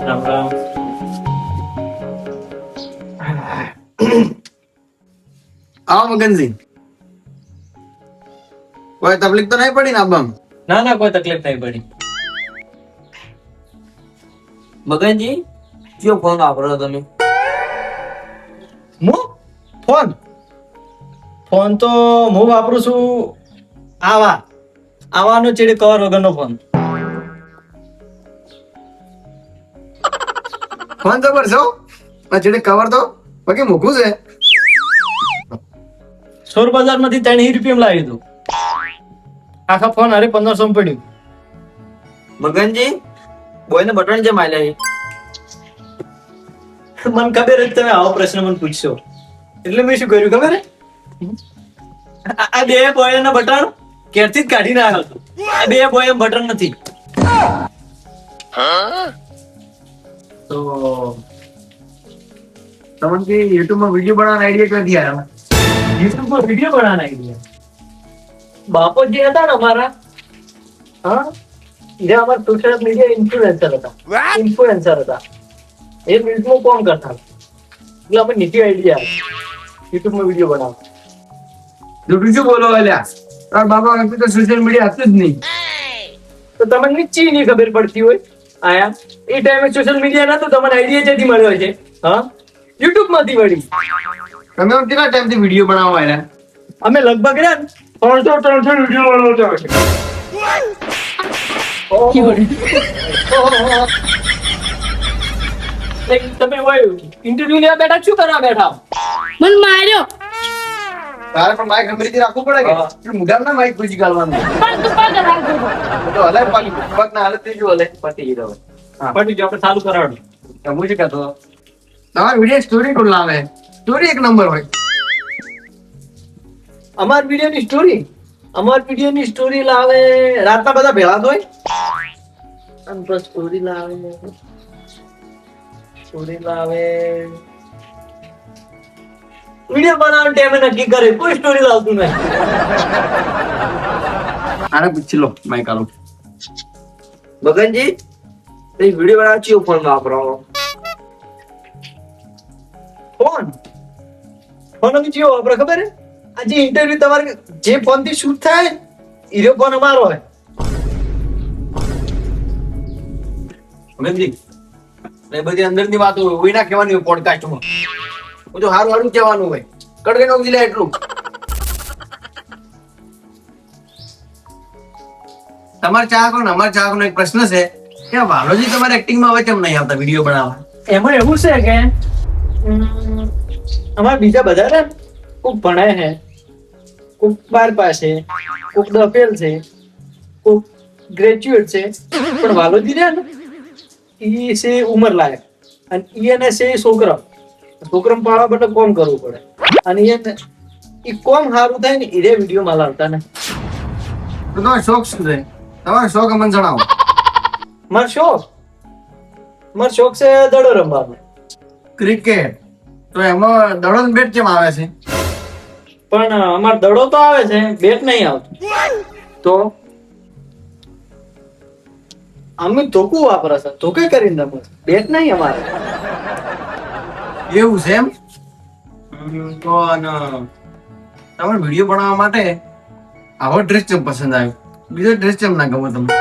રામ રામ. આવો મગનસિંહ, કોઈ તકલીફ તો નહીં પડી ને આબામ? ના ના, કોઈ તકલીફ નહીં પડી. મગનજી કયો ફોન વાપરો તમે? હું ફોન તો હું વાપરું છું આવાનો ચીડી કવર વગરનો ફોન. ફોન તો કરશો ચીડે કવર તો બાકી મૂકવું છે. સોર બજાર માંથી 3 રૂપિયા લાવી દઉં. આખા ફોન હારે 1500 માં પડ્યું. મગનજી બોયને બટન જેમ આલ્યા મને ખબર જ તમે આવો પ્રશ્ન મને પૂછશો એટલે મેં શું કર્યું ખબર હે? આ બે બોય ના બટન ક્યારથી જ કાઢીને આવ્યો હતો. આ બે બોય બટન નથી તો તમને કે યુટ્યુબ માં વિડીયો બનાવવાનો આઈડિયા ક્યાંથી આવ્યો? યુટ્યુબ પર વિડીયો બનાવવાના આઈડિયા બાપો જે હતા ને અમારા, હા, જે અમારા સોશિયલ મીડિયા ઇન્ફ્લુએન્સર હતા. એ ફિલ્ડમાં કોણ કરતા હતા. એટલે અમે નીચે આઈડિયા યુટ્યુબ માં વિડીયો બનાવવા. જુઠું શું બોલો અલ્યા? તાર બાપા વખતે તો સોશિયલ મીડિયા હતું જ નહીં. તો તમને નીચે નહીં ખબર પડતી હોય આયા એ ટાઈમે સોશિયલ મીડિયા નતું, તમને આઈડિયા ક્યાંથી મળ્યો છે? હા, યુટ્યુબ માંથી મળી. તમે કેટલા ટાઈમ થી વિડીયો બનાવવા આવ્યા? અમે લગભગ ને 300 વિડીયો બનાવતા છે. તમે ઇન્ટરવ્યુ લેવા બેઠા શું કરવા બેઠા? મન માર્યો તારે પણ માઇક હમરીથી રાખવું પડે કે મુઢામ ના માઇક પૂછી ગાલવાનું પણ તું પગ રાખજો. તો હલે પાકી પગ ના હાલત થઈ ગયો હલે પતી ગયો. હા, પછી જો આપણે ચાલુ કરાવડું. હું શું કહેતો તમારો વિડીયો સ્ટોરી કોણ લાવે? સ્ટોરી એક નંબર હોય. અમાર વિડીયો ની સ્ટોરી લાવે રાતના બધા ભેળા તો હોય અને બસ સ્ટોરી લાવે વિડીયો બનાવવાનો ટાઈમે નક્કી કરે, કોઈ સ્ટોરી લાવતું નહીં. આને પૂછી લો માઇક આલો. મગનજી તે વિડીયો બનાવ કયો ફોન વાપરો? ફોન અમે ચિયો વાપરે ખબર હે? આ જે ઇન્ટરવ્યુ તમારે જે ફોન થી શૂટ થાય ઈરો ફોન અમારો હોય. મગનજી એ બધી અંદરની વાતો હોય ના કહેવાની હોય પોડકાસ્ટમાં. હું તો હારું હારું કહેવાનું હોય. કડકે નો દિલે એટલું. તમારે ચાહકો ને અમારે ચાહકોનો એક પ્રશ્ન છે કે વાલોજી તમારે એક્ટિંગમાં હવે કેમ નહીં આવતા વિડીયો બનાવવા? એમાં એવું છે કે અમારા બીજા બધા ને કોક ભણે છે, કોક 12 પાસ છે, કોક 10 ફેલ છે, કોક ગ્રેજ્યુએટ છે, પણ વાલોજી ને ઈ છે ઉંમર લાયક અને ઈ એને છે છોકરા પાળવા માટે કોમ કરવું પડે અને ઈ કોમ સારું થાય ને ઈ વિડીયો માં લાવતા ને. તો તમારો શોખ શું છે? તમારો શોખ અમને જણાવો. મારો શોખ છે દડો રમવાનો. ક્રિકેટ તો એમાં દડો ને બેટ કેમ આવે છે? પણ અમાર દડો તો આવે છે, બેટ નહીં આવતું. તો અમે ધોકું વાપરે છે, ધોકે કરીને રમે છે, બેટ નહીં અમારે. એવું છે એમ? તો તમારે વિડીયો બનાવવા માટે આવો ડ્રેસ કેમ પસંદ આવ્યો? બીજો ડ્રેસ કેમ ના ગમે તમને?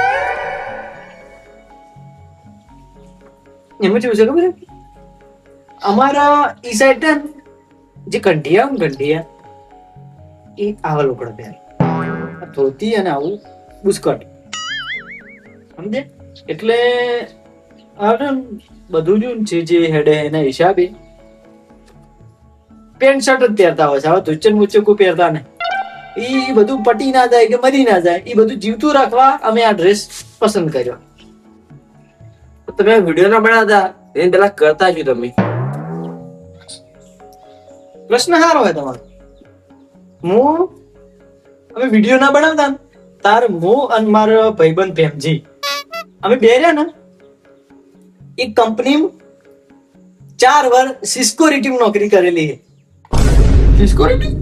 એમાં કેવું છે ખબર છે? અમારા ઈ સાઈડ જે કંઠિયા એ આવા લોકડા પહેરે, ધોતી અને આવું બુસ્કટ, સમજે? એટલે બધું જે હેડે એના હિસાબે પેન્ટ શર્ટ જ પહેરતા હોય છે. હવે ધુચ્ચન મુચ્ચન કોઈ પહેરતા નહીં. એ બધું પટી ના જાય કે મરી ના જાય એ બધું જીવતું રાખવા અમે આ ડ્રેસ પસંદ કર્યો. તમે વિડીયો ના બનાવતા એને પેલા કરતા છો તમે? પ્રશ્ન સારો હોય તમારો. અમે વિડીયો ના બનાવતા તાર હું અને મારો ભાઈબંધ પ્રેમજી અમે બે રહ્યા ને એક કંપનીમાં 4 વર્ષ સિસ્કોરિટી નોકરી કરેલી છે. સિસ્કોરિટી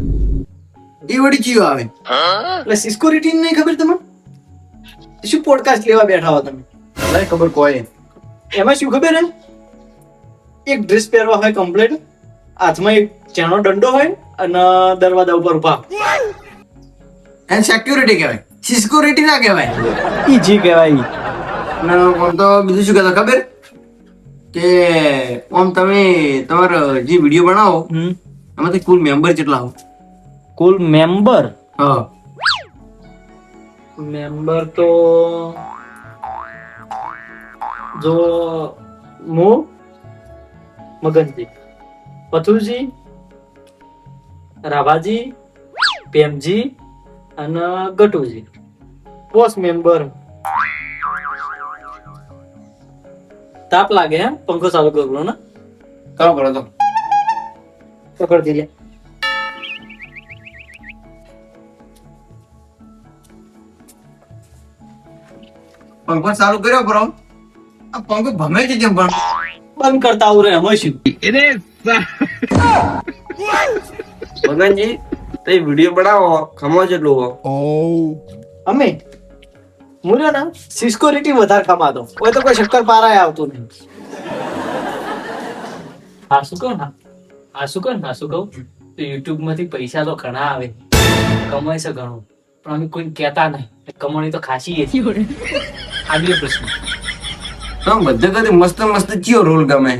એ વડી ચીયો આવે? એટલે સિસ્કોરિટી નહીં ખબર તમને? શું પોડકાસ્ટ લેવા બેઠા હો તમે? નહીં ખબર કોઈ. એમાં શું ખબર હે એક ડ્રેસ પહેરવા હોય કમ્પ્લીટ, હાથમાં એક ચેનો દંડો હોય અને દરવાજા ઉપર ઉભા. એને સિક્યુરિટી કહેવાય, સિક્યુરિટી ના કહેવાય. ઈ જી કહેવાય. અને આમ તો બીજું શું કહેતા ખબર કે આમ તમે તમારો જે વિડીયો બનાવો એમાંથી કુલ મેમ્બર કેટલા હો? કુલ મેમ્બર હા તો જો હું, મગનજી, પથુજી, રાભાજી, પ્રેમજી અને ગટુજી, 5 મેમ્બર. તાપ લાગે હે, પંખો ચાલુ કરો ને. કરો કરો તો. પકડ દી લે. પંખો ચાલુ કર્યો બરો. આ પંખો ભમે છે જેમ પણ. બંધ કરતા આવું રે એમાં શું? મગનજી તો વિડીયો બનાવો ખમો જેટલું હો. અમે મુર્યો ને સિક્યોરિટી વધારે કમાતો હોય તો કોઈ શક્કર પારાય આવતું નહીં. હા શું કહું તો યુટ્યુબ માંથી પૈસા તો ઘણા આવે, કમાય છે ઘણું, પણ અમે કોઈ કહેતા નહીં. કમાણી તો ખાસી છે. આગલો પ્રશ્ન. તમે બધે કદી મસ્ત મસ્ત કયો રોલ ગમે?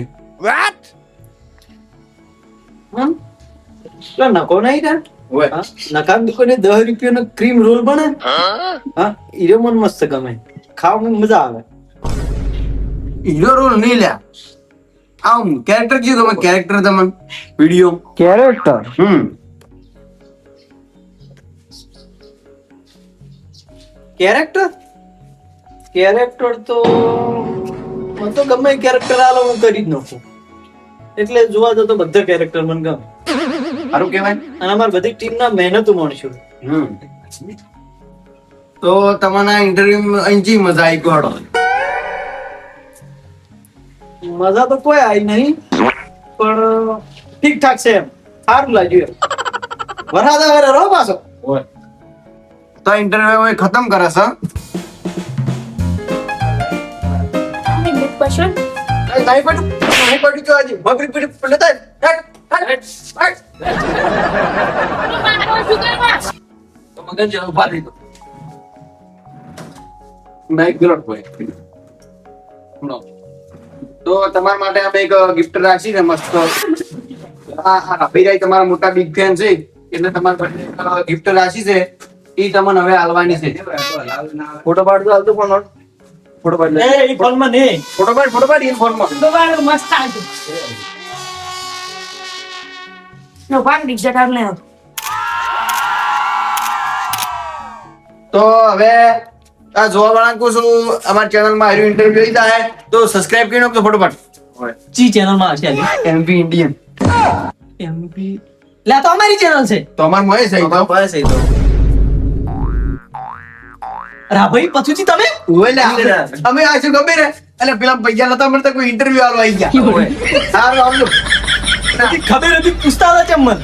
હમ? પેલો નકો નહીં કાં? ઓય હા? નકામ દુકાને 10 રૂપિયાનો ક્રીમ રોલ બને, હા ઈરો મને મસ્ત ગમે, ખાવામાં મજા આવે. હીરો રોલ નહીં લ્યા. આમ કેરેક્ટર કયું ગમે? કેરેક્ટર તમને વિડીયો કેરેક્ટર કેરેક્ટર તો મને તો ગમે કેરેક્ટર આલો હું કરી જ નાખું. એટલે જોવા તો બધા કેરેક્ટર મને ગમે. સારું કહેવાય. અને અમારી બધી ટીમના મહેનતુ માણસો. તો તમારા ઇન્ટરવ્યુ અંજી મજા આવી ગયો. મજા તો કોઈ આવી નહીં, પણ ઠીક ઠાક છે, એમ સારું લાગ્યું. એમ વરાદા વરે રહો પાછો. તો ઇન્ટરવ્યુ ખતમ કરે છે. પસંદ નહીં પડ્યું તો આજે બગડી પડી પડે થાય. તો મગજ ઉભા થઈ ગયો. નાઈક ગ્રોટ હોય. સુનો. તો તમારા માટે અમે એક ગિફ્ટ રાખી છે મસ્ત. આ રફીરાઈ તમારા મોટા બિગ ફેન છે, એટલે તમારા માટે ગિફ્ટ રાખી છે. એ તમને હવે આલવાની છે. ફોટો પાડતો હાલતો પણ ફોટો પાડ લે. એ ફોનમાં નહીં. ફોટો પાડ એ ફોનમાં. મસ્ત આવ્યું. નો ભાગ ડિજિટલ ને તો હવે આ જોવા વાળા કહું છું અમારી ચેનલમાં આર્યું ઇન્ટરવ્યુ આવી જાય તો સબસ્ક્રાઇબ કરી નાખજો ફટોફટ. ચી ચેનલમાં હશે આજે? MP Indian. એમપી લે તો અમારી ચેનલ છે. તો અમાર મોય છે તો બસ એ તો રાભાઈ પછુથી તમે ઓય લે અમે આ શું ખબર હે એટલે પેલા પૈસા નતા મળતા કોઈ ઇન્ટરવ્યુ આલવા આવી ગયા. સારું આવજો. ખબર હતી પૂછતા હતા ચમ મન.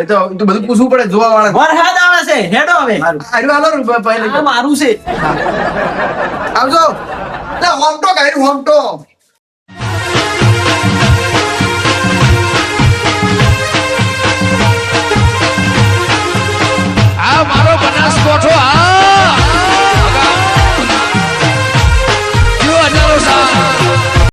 તો બધું પૂછવું પડે જોવા વાળા. વરસાદ આવે છે, હેડો હવે. આર્યું આલો ને આ મારું છે. આવજો. લે હોમટો કાઢ્યું હોમટો.